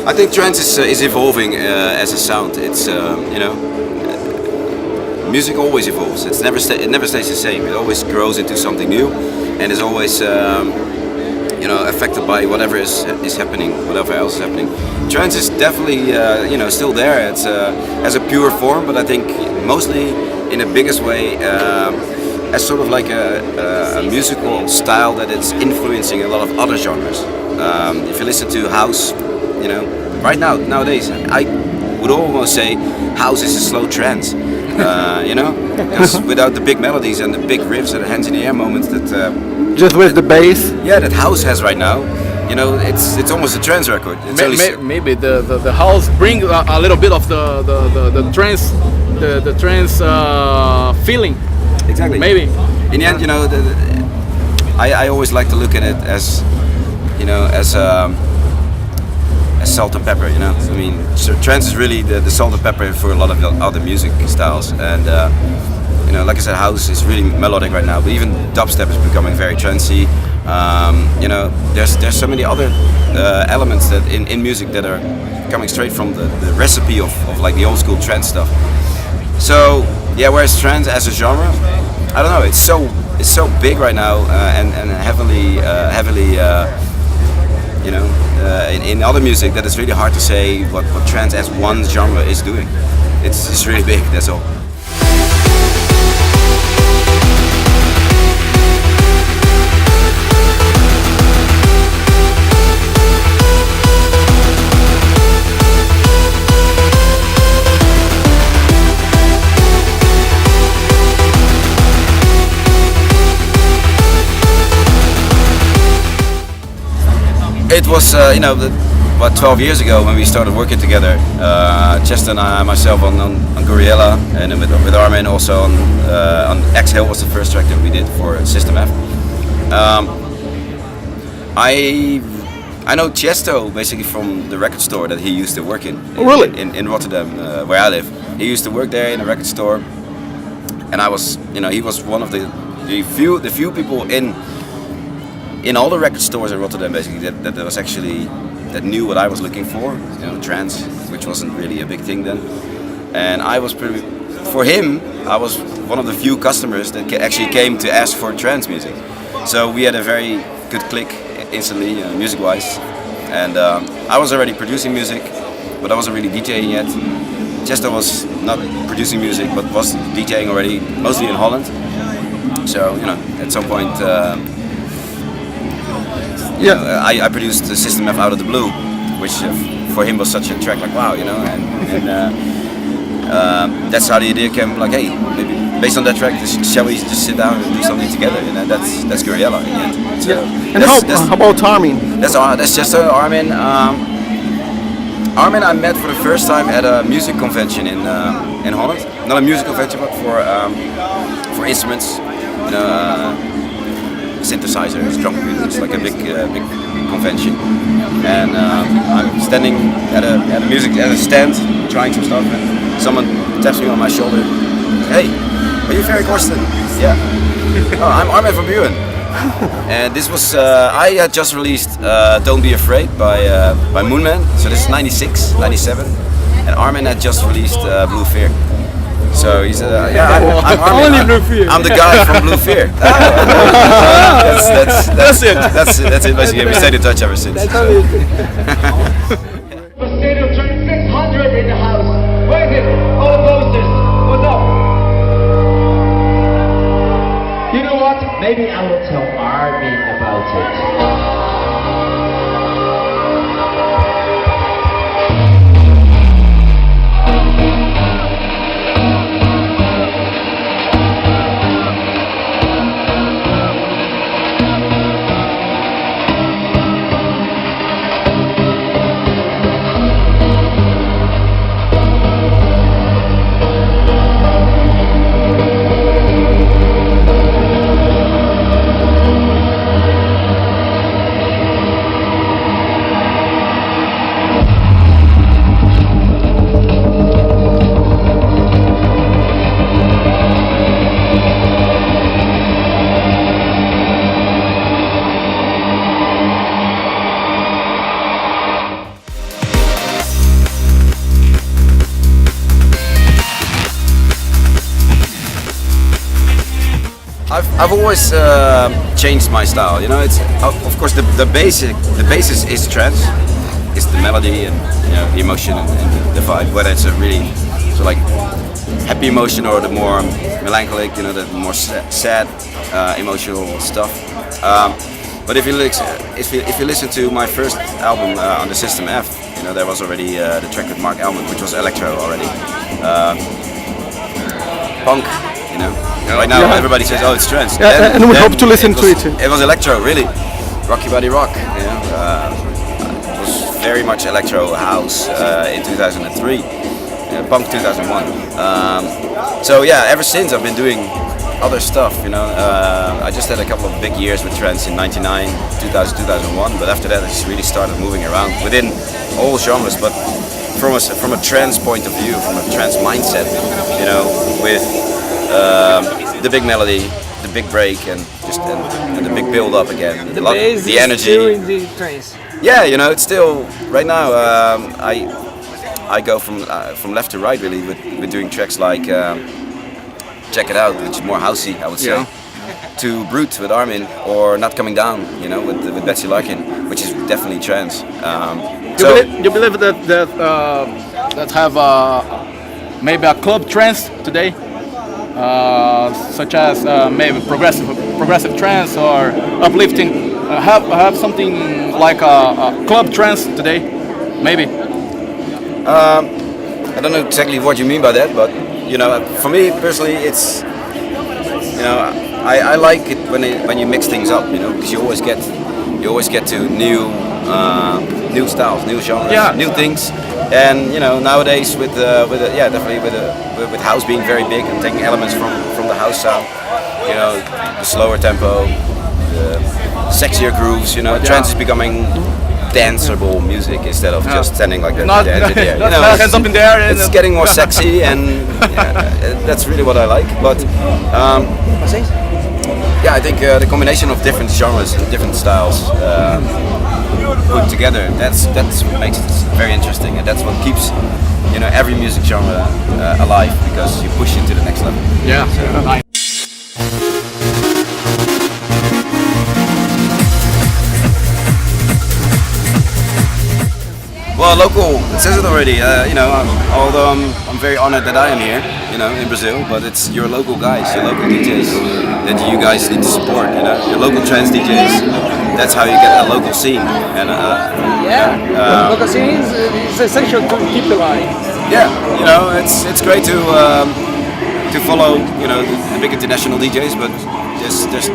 I think trance is evolving as a sound. It's music always evolves. It never stays the same. It always grows into something new, and is always affected by whatever is happening, whatever else is happening. Trance is definitely still there. It's as a pure form, but I think mostly in the biggest way as sort of like a musical style that it's influencing a lot of other genres. If you listen to house, right nowadays, I would almost say house is a slow trance. Because without the big melodies and the big riffs and the hands in the air moments that just with the bass. Yeah, that house has right now. It's almost a trance record. Maybe the house bring a little bit of the trance, the trance feeling. Exactly. Maybe. In the end, I always like to look at it as salt and pepper. I mean, so trance is really the salt and pepper for a lot of other music styles, and like I said, house is really melodic right now, but even dubstep is becoming very trancey. There's so many other elements that in music that are coming straight from the recipe of like the old school trance stuff. So yeah, whereas trance as a genre, I don't know, it's so big right now and heavily in other music that it's really hard to say what trance as one genre is doing. It's really big, that's all. It was, about 12 years ago when we started working together. Chester and I, myself on Goriella, and then with Armin also on Exhale was the first track that we did for System F. I know Chesto basically from the record store that he used to work in. Oh, really? In Rotterdam, where I live. He used to work there in a record store, and I was, he was one of the few people in all the record stores in Rotterdam basically that was actually that knew what I was looking for, trance, which wasn't really a big thing then. And I was for him, I was one of the few customers that actually came to ask for trance music. So we had a very good click instantly, music-wise. And I was already producing music, but I wasn't really DJing yet. Chester was not producing music, but was DJing already, mostly in Holland. So at some point. I produced the System F Out of the Blue, which for him was such a track, like wow, that's how the idea came. Like, hey, maybe based on that track, shall we just sit down and do something together? And that's Goriella in the end. So and how about Armin? That's just Armin. Armin I met for the first time at a music convention in Holland. Not a music convention, but for instruments. Synthesizers, drum computers, it's like a big convention, and I'm standing at a stand trying some stuff, and someone taps me on my shoulder. Hey, are you Ferry Corsten? Yeah. Oh, I'm Armin van Buuren. And this was I had just released Don't Be Afraid by Moonman. So this is 96, 97, and Armin had just released Blue Fear. So he's I'm Armin. I'm the guy from Blue Fear. That's it. That's it. Basically, we stayed in touch ever since. Stereo Train 600 in the house. Where is it? All the posters. What's up? You know what? Maybe I will tell Armin about it. I've always changed my style. You know, it's of course the basis is trance. It's the melody and the emotion and the vibe. Whether it's a really so like happy emotion or the more melancholic, the more sad emotional stuff. But if you listen to my first album on the System F, there was already the track with Mark Elman, which was electro already. Punk, Right now everybody says, oh, it's trance. Yeah, and we hope to listen to it. It was electro, really. Rocky Body Rock. It was very much electro house in 2003. Punk 2001. So yeah, ever since I've been doing other stuff. I just had a couple of big years with trance in '99, 2000, 2001. But after that, I just really started moving around within all genres. But from a trance point of view, from a trance mindset, with the big melody, the big break, and the big build up again, the energy. During the trance. Yeah, it's still right now. I go from left to right really with doing tracks like Check It Out, which is more housey, I would say, to Brute with Armin, or Not Coming Down, with Betsy Larkin, which is definitely trance. You believe that have maybe a club trance today, such as maybe progressive trance or uplifting? Have something like a club trance today, maybe. I don't know exactly what you mean by that, but for me personally, it's I like it when you mix things up, because you always get to new styles, new genres, new things, and nowadays with definitely with house being very big and taking elements from the house sound, the slower tempo, the sexier grooves, trance is becoming danceable music instead of just standing like that. Not hands up in the air. It's getting more sexy, and that's really what I like. But I think the combination of different genres and different styles put together, that's what makes it very interesting, and that's what keeps every music genre alive, because you push it to the next level. Yeah. So, well, local, it says it already. Although I'm very honored that I am here, in Brazil. But it's your local guys, your local DJs that you guys need to support. Your local trance DJs. That's how you get a local scene. And local scene is essential to keep alive. Yeah, it's great to follow the big international DJs, but there's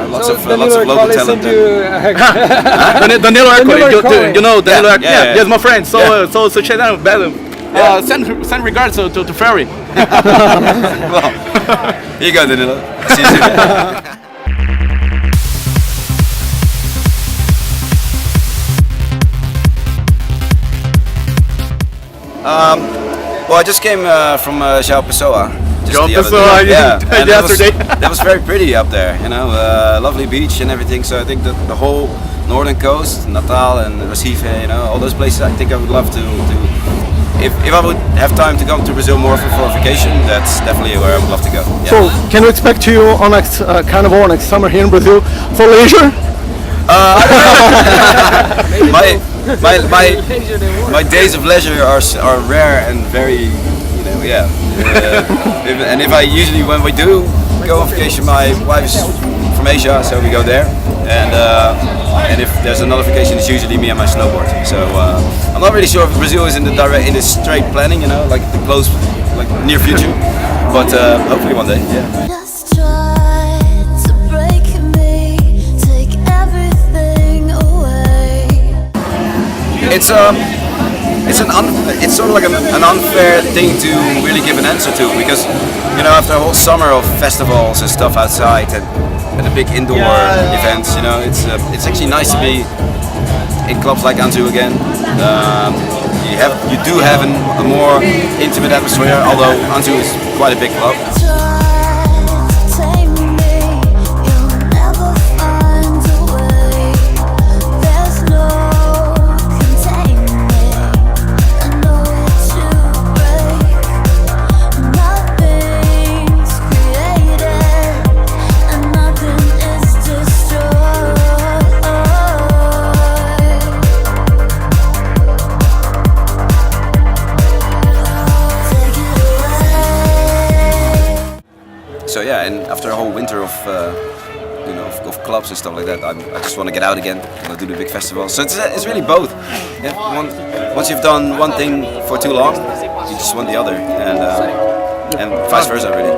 lots of local talent. Danilo Ercole, Danilo Ercole. Yeah. Yes, my friend. So check that out. Send regards to Ferry. Well, here you go, Danilo. See you soon. Well, I just came from João Pessoa. Yesterday. That was very pretty up there, lovely beach and everything. So I think that the whole northern coast, Natal and Recife, all those places, I think I would love to if I would have time to come to Brazil more for a vacation, that's definitely where I would love to go. Yeah. So, can we expect you on next Carnival or next summer here in Brazil for leisure? My days of leisure are rare and very, and if I usually, when we do go on vacation, my wife's from Asia, so we go there, and if there's another vacation, it's usually me and my snowboard. So I'm not really sure if Brazil is in the straight planning, like the close, like near future, but hopefully one day. Yeah. Just try to break me, take everything away. It's sort of like an unfair thing to really give an answer to, because after a whole summer of festivals and stuff outside and the big indoor events, it's actually nice to be in clubs like Anzu again. You do have a more intimate atmosphere, although Anzu is quite a big club. So yeah, and after a whole winter of of clubs and stuff like that, I just want to get out again. I want to do the big festivals. So it's really both. Yeah, once you've done one thing for too long, you just want the other, and vice versa, really.